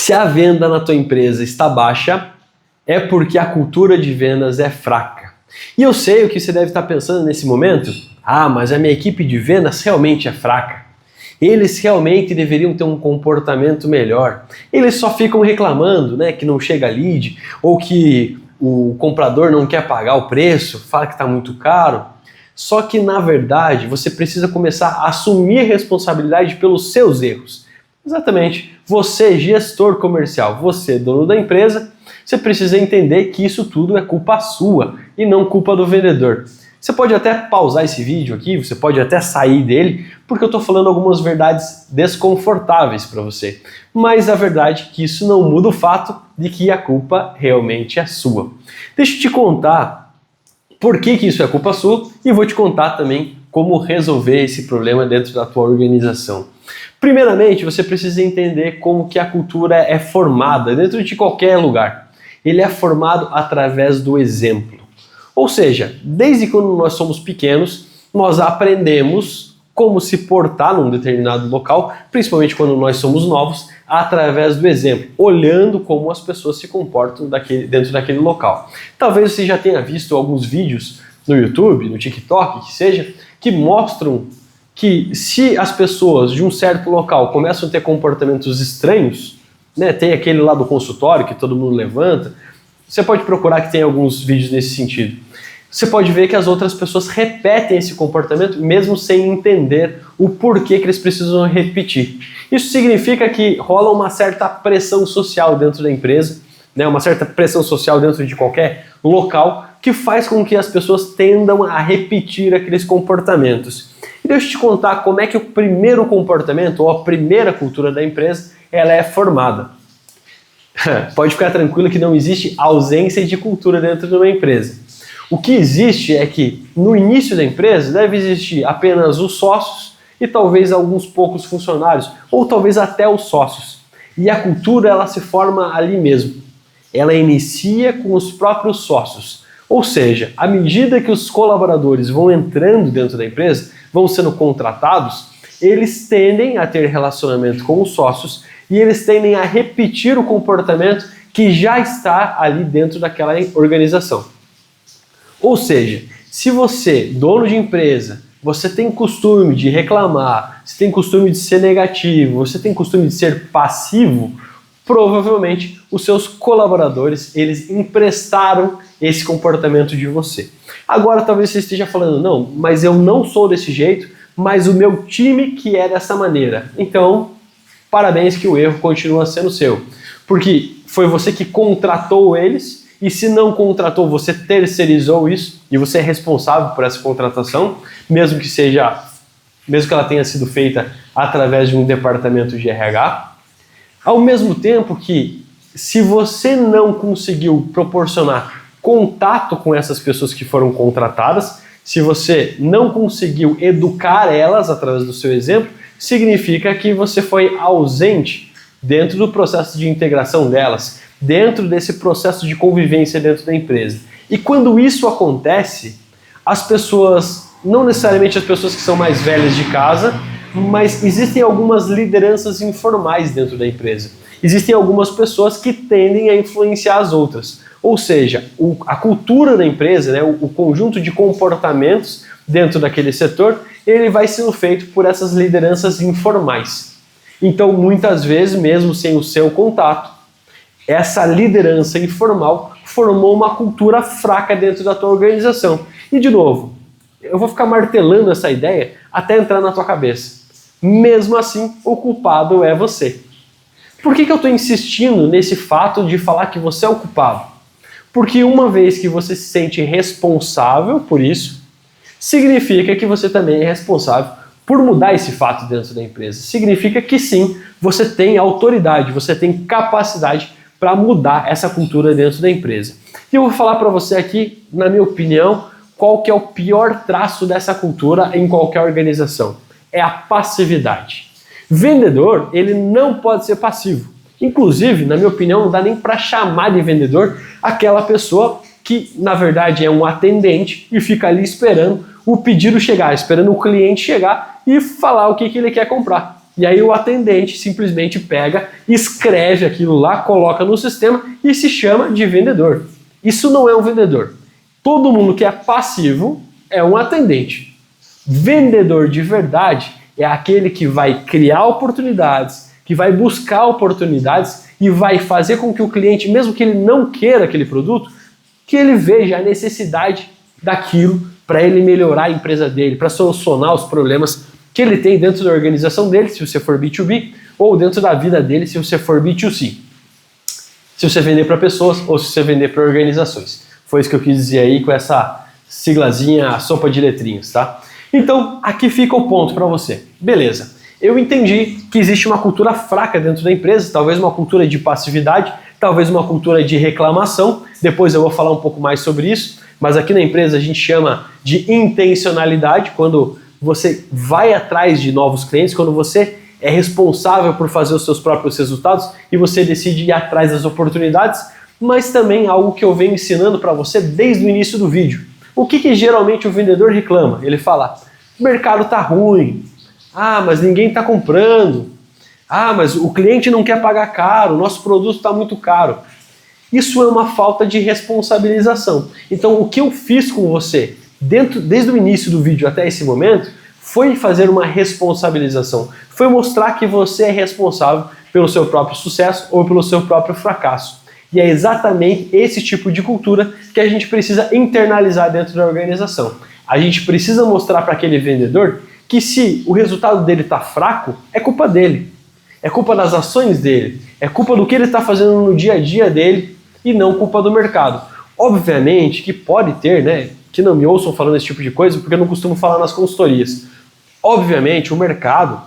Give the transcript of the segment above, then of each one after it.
Se a venda na tua empresa está baixa, é porque a cultura de vendas é fraca. E eu sei o que você deve estar pensando nesse momento. Ah, mas a minha equipe de vendas realmente é fraca. Eles realmente deveriam ter um comportamento melhor. Eles só ficam reclamando, né, que não chega lead, ou que o comprador não quer pagar o preço, fala que está muito caro. Só que, na verdade, você precisa começar a assumir responsabilidade pelos seus erros. Exatamente. Você, gestor comercial, você, dono da empresa, você precisa entender que isso tudo é culpa sua e não culpa do vendedor. Você pode até pausar esse vídeo aqui, você pode até sair dele, porque eu estou falando algumas verdades desconfortáveis para você. Mas a verdade é que isso não muda o fato de que a culpa realmente é sua. Deixa eu te contar por que isso é culpa sua e vou te contar também como resolver esse problema dentro da tua organização. Primeiramente, você precisa entender como que a cultura é formada dentro de qualquer lugar. Ele é formado através do exemplo. Ou seja, desde quando nós somos pequenos, nós aprendemos como se portar num determinado local, principalmente quando nós somos novos, através do exemplo, olhando como as pessoas se comportam dentro daquele local. Talvez você já tenha visto alguns vídeos no YouTube, no TikTok, que seja, que mostram que se as pessoas de um certo local começam a ter comportamentos estranhos, né, tem aquele lá do consultório que todo mundo levanta, você pode procurar que tem alguns vídeos nesse sentido. Você pode ver que as outras pessoas repetem esse comportamento mesmo sem entender o porquê que eles precisam repetir. Isso significa que rola uma certa pressão social dentro da empresa, né, uma certa pressão social dentro de qualquer local que faz com que as pessoas tendam a repetir aqueles comportamentos. E deixa eu te contar como é que o primeiro comportamento ou a primeira cultura da empresa ela é formada. Pode ficar tranquilo que não existe ausência de cultura dentro de uma empresa. O que existe é que no início da empresa deve existir apenas os sócios e talvez alguns poucos funcionários, ou talvez até os sócios. E a cultura ela se forma ali mesmo. Ela inicia com os próprios sócios. Ou seja, à medida que os colaboradores vão entrando dentro da empresa, vão sendo contratados, eles tendem a ter relacionamento com os sócios e eles tendem a repetir o comportamento que já está ali dentro daquela organização. Ou seja, se você, dono de empresa, você tem costume de reclamar, você tem costume de ser negativo, você tem costume de ser passivo, provavelmente os seus colaboradores, eles emprestaram esse comportamento de você. Agora talvez você esteja falando, não, mas eu não sou desse jeito, mas o meu time que é dessa maneira. Então, parabéns que o erro continua sendo seu. Porque foi você que contratou eles, e se não contratou, você terceirizou isso, e você é responsável por essa contratação, mesmo que ela tenha sido feita através de um departamento de RH. Ao mesmo tempo que, se você não conseguiu proporcionar contato com essas pessoas que foram contratadas, se você não conseguiu educar elas através do seu exemplo, significa que você foi ausente dentro do processo de integração delas, dentro desse processo de convivência dentro da empresa. E quando isso acontece, as pessoas, não necessariamente as pessoas que são mais velhas de casa, mas existem algumas lideranças informais dentro da empresa. Existem algumas pessoas que tendem a influenciar as outras. Ou seja, a cultura da empresa, né, o conjunto de comportamentos dentro daquele setor, ele vai sendo feito por essas lideranças informais. Então, muitas vezes, mesmo sem o seu contato, essa liderança informal formou uma cultura fraca dentro da tua organização. E, de novo, eu vou ficar martelando essa ideia até entrar na tua cabeça. Mesmo assim, o culpado é você. Por que eu estou insistindo nesse fato de falar que você é o culpado? Porque uma vez que você se sente responsável por isso, significa que você também é responsável por mudar esse fato dentro da empresa. Significa que sim, você tem autoridade, você tem capacidade para mudar essa cultura dentro da empresa. E eu vou falar para você aqui, na minha opinião, qual que é o pior traço dessa cultura em qualquer organização. É a passividade. Vendedor, ele não pode ser passivo. Inclusive, na minha opinião, não dá nem para chamar de vendedor aquela pessoa que, na verdade, é um atendente e fica ali esperando o pedido chegar, esperando o cliente chegar e falar o que ele quer comprar. E aí o atendente simplesmente pega, escreve aquilo lá, coloca no sistema e se chama de vendedor. Isso não é um vendedor. Todo mundo que é passivo é um atendente. Vendedor de verdade é aquele que vai criar oportunidades, que vai buscar oportunidades e vai fazer com que o cliente, mesmo que ele não queira aquele produto, que ele veja a necessidade daquilo para ele melhorar a empresa dele, para solucionar os problemas que ele tem dentro da organização dele, se você for B2B, ou dentro da vida dele, se você for B2C. Se você vender para pessoas ou se você vender para organizações. Foi isso que eu quis dizer aí com essa siglazinha, sopa de letrinhas, tá? Então, aqui fica o ponto para você. Beleza, eu entendi que existe uma cultura fraca dentro da empresa, talvez uma cultura de passividade, talvez uma cultura de reclamação, depois eu vou falar um pouco mais sobre isso, mas aqui na empresa a gente chama de intencionalidade, quando você vai atrás de novos clientes, quando você é responsável por fazer os seus próprios resultados e você decide ir atrás das oportunidades, mas também algo que eu venho ensinando para você desde o início do vídeo. O que geralmente o vendedor reclama? Ele fala, o mercado tá ruim, mas ninguém está comprando, mas o cliente não quer pagar caro, o nosso produto está muito caro. Isso é uma falta de responsabilização. Então o que eu fiz com você desde o início do vídeo até esse momento foi fazer uma responsabilização, foi mostrar que você é responsável pelo seu próprio sucesso ou pelo seu próprio fracasso. E é exatamente esse tipo de cultura que a gente precisa internalizar dentro da organização. A gente precisa mostrar para aquele vendedor que se o resultado dele está fraco, é culpa dele. É culpa das ações dele. É culpa do que ele está fazendo no dia a dia dele e não culpa do mercado. Obviamente que pode ter, né? Que não me ouçam falando esse tipo de coisa, porque eu não costumo falar nas consultorias. Obviamente o mercado,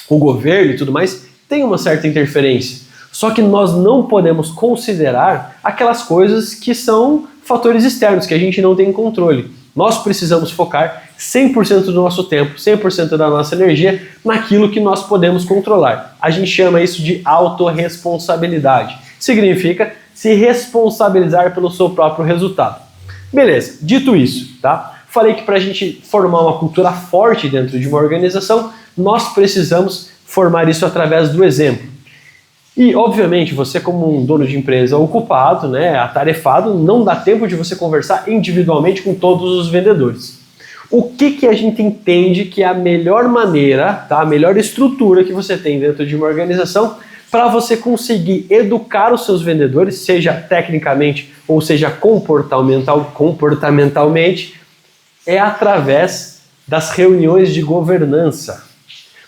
o governo e tudo mais, tem uma certa interferência. Só que nós não podemos considerar aquelas coisas que são fatores externos, que a gente não tem controle. Nós precisamos focar 100% do nosso tempo, 100% da nossa energia naquilo que nós podemos controlar. A gente chama isso de autorresponsabilidade. Significa se responsabilizar pelo seu próprio resultado. Beleza, dito isso, tá? Falei que para a gente formar uma cultura forte dentro de uma organização, nós precisamos formar isso através do exemplo. E, obviamente, você como um dono de empresa ocupado, né, atarefado, não dá tempo de você conversar individualmente com todos os vendedores. O que a gente entende que é a melhor maneira, tá, a melhor estrutura que você tem dentro de uma organização para você conseguir educar os seus vendedores, seja tecnicamente ou seja comportamentalmente, é através das reuniões de governança.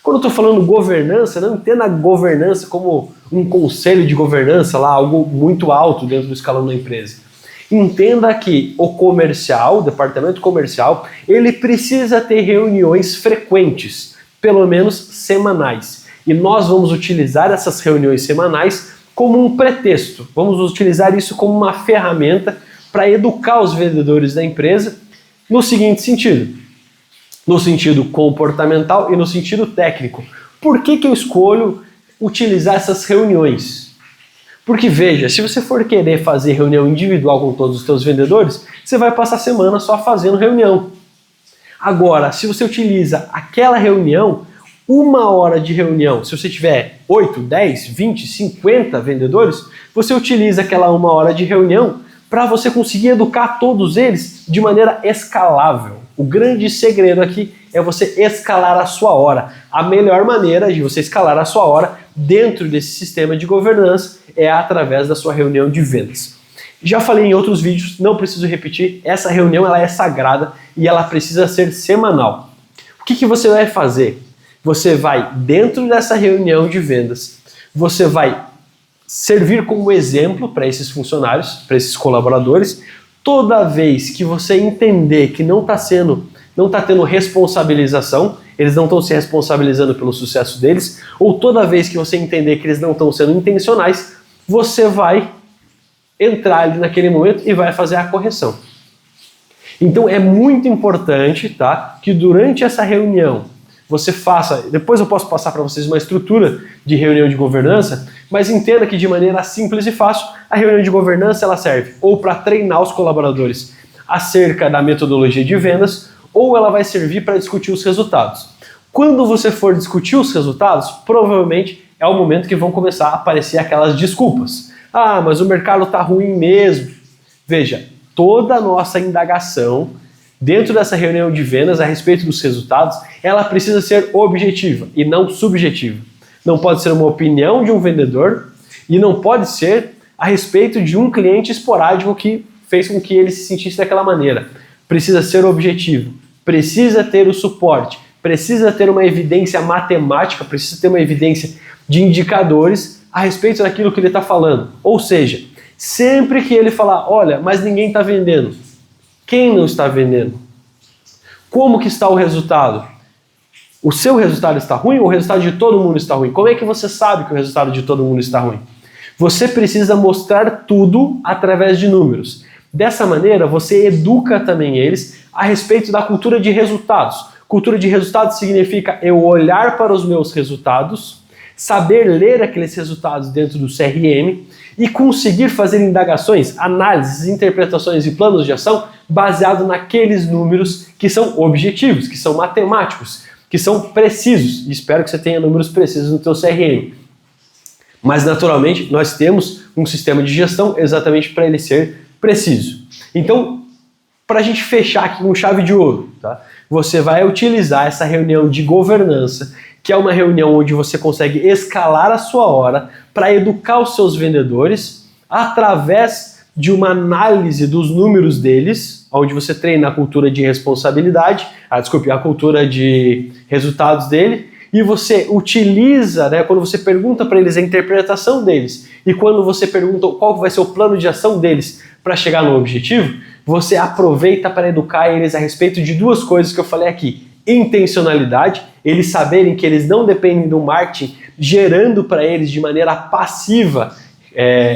Quando eu estou falando governança, não entenda a governança como um conselho de governança, lá, algo muito alto dentro do escalão da empresa. Entenda que o comercial, o departamento comercial, ele precisa ter reuniões frequentes, pelo menos semanais. E nós vamos utilizar essas reuniões semanais como um pretexto. Vamos utilizar isso como uma ferramenta para educar os vendedores da empresa no seguinte sentido. No sentido comportamental e no sentido técnico. Por que eu escolho utilizar essas reuniões? Porque veja, se você for querer fazer reunião individual com todos os seus vendedores, você vai passar a semana só fazendo reunião. Agora, se você utiliza aquela reunião, 1 hora de reunião, se você tiver 8, 10, 20, 50 vendedores, você utiliza aquela 1 hora de reunião para você conseguir educar todos eles de maneira escalável. O grande segredo aqui é você escalar a sua hora. A melhor maneira de você escalar a sua hora dentro desse sistema de governança é através da sua reunião de vendas. Já falei em outros vídeos, não preciso repetir, essa reunião ela é sagrada e ela precisa ser semanal. O que você vai fazer? Você vai, dentro dessa reunião de vendas, você vai servir como exemplo para esses funcionários, para esses colaboradores. Toda vez que você entender que não está tendo responsabilização, eles não estão se responsabilizando pelo sucesso deles, ou toda vez que você entender que eles não estão sendo intencionais, você vai entrar ali naquele momento e vai fazer a correção. Então é muito importante, tá, que durante essa reunião você faça, depois eu posso passar para vocês uma estrutura de reunião de governança, mas entenda que de maneira simples e fácil, a reunião de governança ela serve ou para treinar os colaboradores acerca da metodologia de vendas, ou ela vai servir para discutir os resultados. Quando você for discutir os resultados, provavelmente é o momento que vão começar a aparecer aquelas desculpas. Ah, mas o mercado está ruim mesmo. Veja, toda a nossa indagação dentro dessa reunião de vendas a respeito dos resultados, ela precisa ser objetiva e não subjetiva. Não pode ser uma opinião de um vendedor e não pode ser a respeito de um cliente esporádico que fez com que ele se sentisse daquela maneira. Precisa ser objetivo, precisa ter o suporte, precisa ter uma evidência matemática, precisa ter uma evidência de indicadores a respeito daquilo que ele está falando. Ou seja, sempre que ele falar, olha, mas ninguém está vendendo. Quem não está vendendo? Como que está o resultado? O seu resultado está ruim ou o resultado de todo mundo está ruim? Como é que você sabe que o resultado de todo mundo está ruim? Você precisa mostrar tudo através de números. Dessa maneira, você educa também eles a respeito da cultura de resultados. Cultura de resultados significa eu olhar para os meus resultados, saber ler aqueles resultados dentro do CRM e conseguir fazer indagações, análises, interpretações e planos de ação baseado naqueles números que são objetivos, que são matemáticos, que são precisos. E espero que você tenha números precisos no teu CRM. Mas, naturalmente, nós temos um sistema de gestão exatamente para ele ser preciso. Então, para a gente fechar aqui com chave de ouro, tá? Você vai utilizar essa reunião de governança, que é uma reunião onde você consegue escalar a sua hora para educar os seus vendedores através de uma análise dos números deles, onde você treina a cultura de responsabilidade, a cultura de resultados dele, e você utiliza, né, quando você pergunta para eles a interpretação deles, e quando você pergunta qual vai ser o plano de ação deles para chegar no objetivo, você aproveita para educar eles a respeito de duas coisas que eu falei aqui. Intencionalidade, eles saberem que eles não dependem do marketing gerando para eles de maneira passiva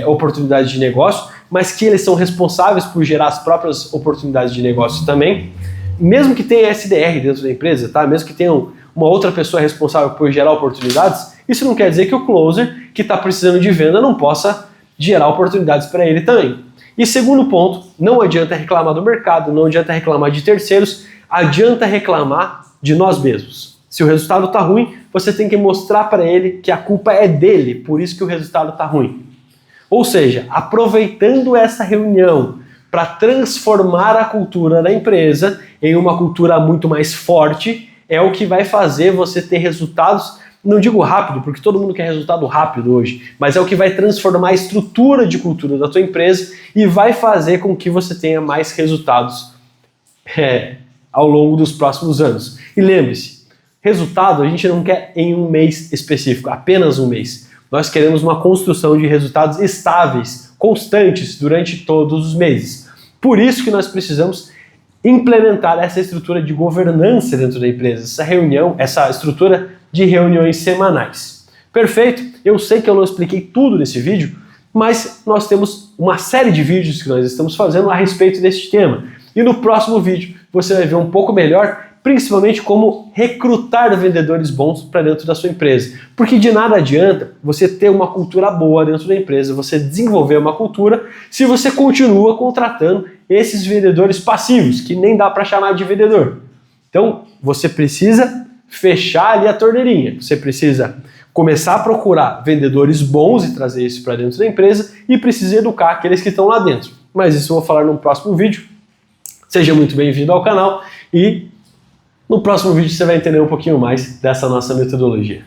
oportunidades de negócio, mas que eles são responsáveis por gerar as próprias oportunidades de negócio também. Mesmo que tenha SDR dentro da empresa, tá? Mesmo que tenha uma outra pessoa responsável por gerar oportunidades, isso não quer dizer que o closer que está precisando de venda não possa gerar oportunidades para ele também. E segundo ponto, não adianta reclamar do mercado, não adianta reclamar de terceiros, adianta reclamar de nós mesmos. Se o resultado está ruim, você tem que mostrar para ele que a culpa é dele, por isso que o resultado está ruim. Ou seja, aproveitando essa reunião para transformar a cultura da empresa em uma cultura muito mais forte, é o que vai fazer você ter resultados, não digo rápido, porque todo mundo quer resultado rápido hoje, mas é o que vai transformar a estrutura de cultura da tua empresa e vai fazer com que você tenha mais resultados ao longo dos próximos anos. E lembre-se, resultado a gente não quer em um mês específico, apenas um mês. Nós queremos uma construção de resultados estáveis, constantes, durante todos os meses. Por isso que nós precisamos implementar essa estrutura de governança dentro da empresa, essa estrutura de reuniões semanais. Perfeito? Eu sei que eu não expliquei tudo nesse vídeo, mas nós temos uma série de vídeos que nós estamos fazendo a respeito desse tema. E no próximo vídeo você vai ver um pouco melhor, principalmente como recrutar vendedores bons para dentro da sua empresa. Porque de nada adianta você ter uma cultura boa dentro da empresa, você desenvolver uma cultura, se você continua contratando esses vendedores passivos, que nem dá para chamar de vendedor. Então, você precisa fechar ali a torneirinha, você precisa começar a procurar vendedores bons e trazer isso para dentro da empresa e precisa educar aqueles que estão lá dentro. Mas isso eu vou falar no próximo vídeo. Seja muito bem-vindo ao canal e no próximo vídeo você vai entender um pouquinho mais dessa nossa metodologia.